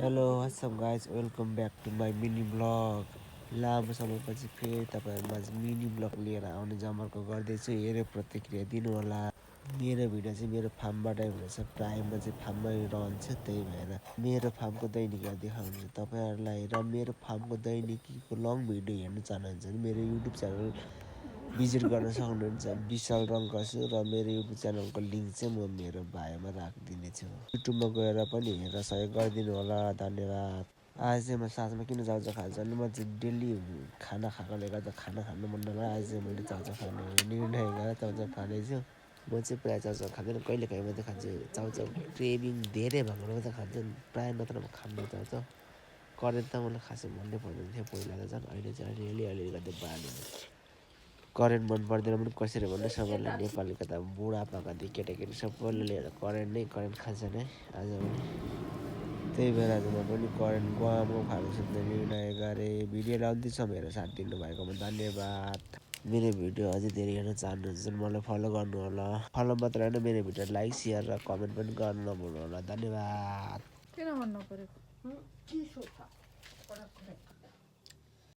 Hello what's up guys welcome back to my mini blog. लामो समयपछि फेरि तपाईँहरूमा मिनी ब्लग लिएर आउने जमर्को गर्दैछु। हेरेर प्रतिक्रिया दिनुहोला। मेरो भिडियो चाहिँ मेरो फार्मबाटै हुनेछ, प्रायः म चाहिँ फार्ममै रहन्छु, त्यही भएर मेरो फार्मको दैनिकीहरू देखाउँछु तपाईँहरूलाई। र मेरो फार्मको दैनिकीको लङ भिडियो हेर्नु चाहनुहुन्छ भने मेरो युट्युब च्यानल भिजिट गर्न सक्नुहुन्छ। विशाल रङ्कसु र मेरो युट्युब च्यानलको लिङ्क चाहिँ म मेरो बायोमा राखिदिनेछु। युट्युबमा गएर पनि हेरेर सहयोग गरिदिनु होला, धन्यवाद। आज चाहिँ म साँझमा किन चाउचाउ खान्छु भने म चाहिँ डेली खाना खाएकोले गर्दा खाना खानु मन नलाग्यो। आज चाहिँ मैले चाउचाउ खाने निर्णय गरेर चाउचाउ खानेछु। म चाहिँ प्रायः चाउचाउ खाँदैन, कहिलेकाहीँ मात्रै खान्छु। चाउचाउ क्रेभिङ धेरै भएको बेला मात्रै खान्छु, प्रायः नत्र म खान्छु चाउचाउ। करेन्ट त मलाई खासै मननै पर्दैन थियो पहिला त झन्, अहिले चाहिँ अलिअलि गर्दै बाल्यो। करेन्ट मन पर्दैन पनि कसरी भन्नु, सबैलाई नेपालीको त बुढापाकादेखि केटाकेटी सबैले लिएर करेन्ट खान्छ नै आजभोलि। त्यही भएर आज म पनि करेन्ट गवामा खाएको सुत्ने निर्णय गरेँ। भिडियो लाउँदै छ मेरो साथ दिनुभएकोमा धन्यवाद। मेरो भिडियो अझै धेरै हेर्न चाहनुहुन्छ भने मलाई फलो गर्नु होला। फलो मात्र होइन, मेरो भिडियो लाइक सेयर र कमेन्ट पनि गर्नु नभुल्नु होला। धन्यवाद। किन भन्नु परेको